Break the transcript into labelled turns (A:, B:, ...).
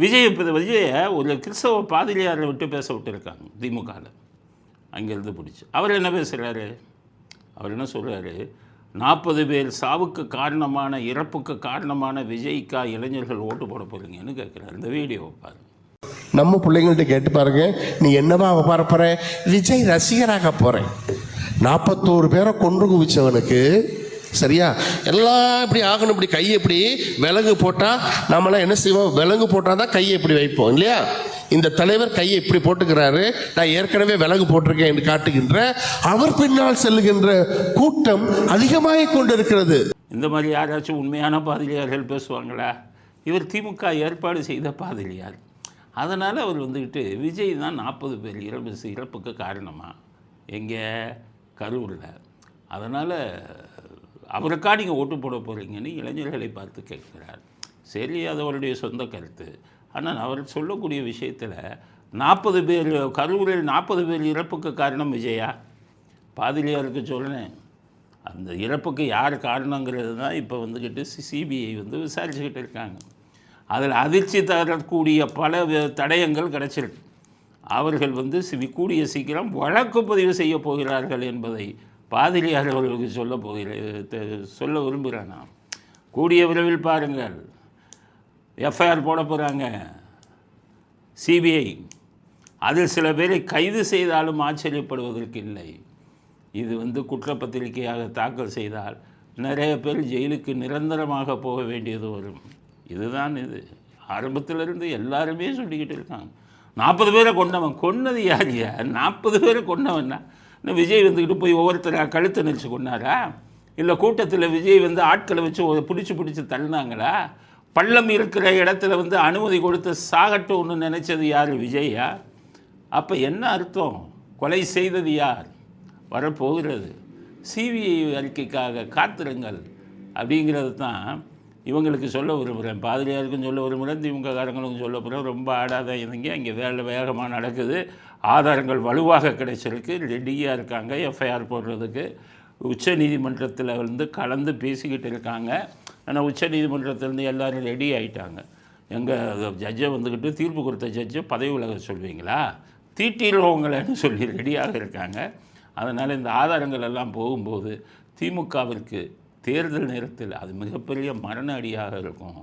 A: விஜயை ஒரு கிறிஸ்தவ பாதிரியாரை விட்டு பேச விட்டுருக்காங்க திமுகவில். அங்கேருந்து பிடிச்சி அவர் என்ன பேசுகிறாரு, அவர் என்ன சொல்கிறாரு, 40 பேர் சாவுக்கு காரணமான இறப்புக்கு காரணமான விஜய்க்கா இளைஞர்கள் ஓட்டு போட போகிறீங்கன்னு கேட்குறாரு. இந்த வீடியோவை பாருங்க.
B: நம்ம பிள்ளைங்கள்ட்ட கேட்டு பாருங்க, நீ என்னவா பாரப்போற? விஜய் ரசிகராக போகிறேன். 41 பேரை கொன்று குவிச்சவனுக்கு சரியா எல்லாம் இப்படி ஆகணும். இப்படி கையை இப்படி விலங்கு போட்டால் நம்மளாம் என்ன செய்வோம்? விலங்கு போட்டால் தான் கையை இப்படி வைப்போம் இல்லையா? இந்த தலைவர் கையை இப்படி போட்டுக்கிறாரு, நான் ஏற்கனவே விலங்கு போட்டிருக்கேன் என்று காட்டுகின்ற அவர் பின்னால் செல்லுகின்ற கூட்டம் அதிகமாக கொண்டு இருக்கிறது.
A: இந்த மாதிரி யாராச்சும் உண்மையான பாதிரியார்கள் பேசுவாங்களா? இவர் திமுக ஏற்பாடு செய்த பாதிரியார். அதனால் அவர் வந்துக்கிட்டு விஜய் தான் 40 பேர் இறப்புக்கு காரணமா எங்கே கரூரில், அதனால் அவருக்கா நீங்கள் ஓட்டு போட போகிறீங்கன்னு இளைஞர்களை பார்த்து கேட்கிறார். சரி, அது அவருடைய சொந்த கருத்து. ஆனால் அவர் சொல்லக்கூடிய விஷயத்தில் 40 பேர் கரூரில் 40 பேர் இறப்புக்கு காரணம் விஜயா? பாதிரியாருக்கு சொல்கிறேன், அந்த இறப்புக்கு யார் காரணங்கிறது தான் இப்போ வந்துக்கிட்டு சிபிஐ விசாரிச்சுக்கிட்டு இருக்காங்க. அதில் அதிர்ச்சி தரக்கூடிய பல தடயங்கள் கிடச்சிருக்கு. அவர்கள் கூடிய சீக்கிரம் வழக்கு பதிவு செய்ய போகிறார்கள் என்பதை பாதிரியார் அவர்களுக்கு சொல்ல விரும்புகிறேன். நான் கூடிய விரைவில் பாருங்கள், எஃப்ஐஆர் போட போகிறாங்க சிபிஐ. அதில் சில பேரை கைது செய்தாலும் ஆச்சரியப்படுவதற்கு இல்லை. இது குற்றப்பத்திரிகையாக தாக்கல் செய்தால் நிறைய பேர் ஜெயிலுக்கு நிரந்தரமாக போக வேண்டியது வரும். இதுதான் இது. ஆரம்பத்திலிருந்து எல்லாருமே சொல்லிக்கிட்டு இருக்காங்க, 40 பேரை கொன்னது யார்? 40 பேரை கொன்னவன்னா இன்னும் விஜய் போய் ஒவ்வொருத்தராக கழுத்தை நெரிச்சு கொண்டாரா? இல்லை கூட்டத்தில் விஜய் ஆட்களை வச்சு பிடிச்சி தள்ளினாங்களா? பள்ளம் இருக்கிற இடத்துல அனுமதி கொடுத்து சாகட்டும்னு நினச்சது யார்? விஜயா? அப்போ என்ன அர்த்தம்? கொலை செய்தது யார்? வரப்போகிறது. சிபிஐ அறிக்கைக்காக காத்திருங்கள் அப்படிங்கிறது தான் இவங்களுக்கு சொல்ல விரும்புகிறேன். பாதிரியாருக்கும் சொல்ல விரும்புகிறேன், திமுக காரங்களுக்கும் சொல்ல போகிறேன். ரொம்ப ஆடாத இதுங்க, இங்கே வேகமாக நடக்குது. ஆதாரங்கள் வலுவாக கிடைச்சிருக்கு, ரெடியாக இருக்காங்க எஃப்ஐஆர் போடுறதுக்கு. உச்ச நீதிமன்றத்தில் கலந்து பேசிக்கிட்டு இருக்காங்க. ஆனால் உச்ச நீதிமன்றத்திலேருந்து எல்லோரும் ரெடி ஆகிட்டாங்க. எங்கள் ஜட்ஜை தீர்ப்பு கொடுத்த ஜட்ஜை பதவி விலக சொல்வீங்களா? தீட்டிடுவோங்களேன்னு சொல்லி ரெடியாக இருக்காங்க. அதனால் இந்த ஆதாரங்கள் எல்லாம் போகும்போது திமுகவிற்கு தேர்தல் நேரத்தில் அது மிகப்பெரிய மரண அடியாக இருக்கும்.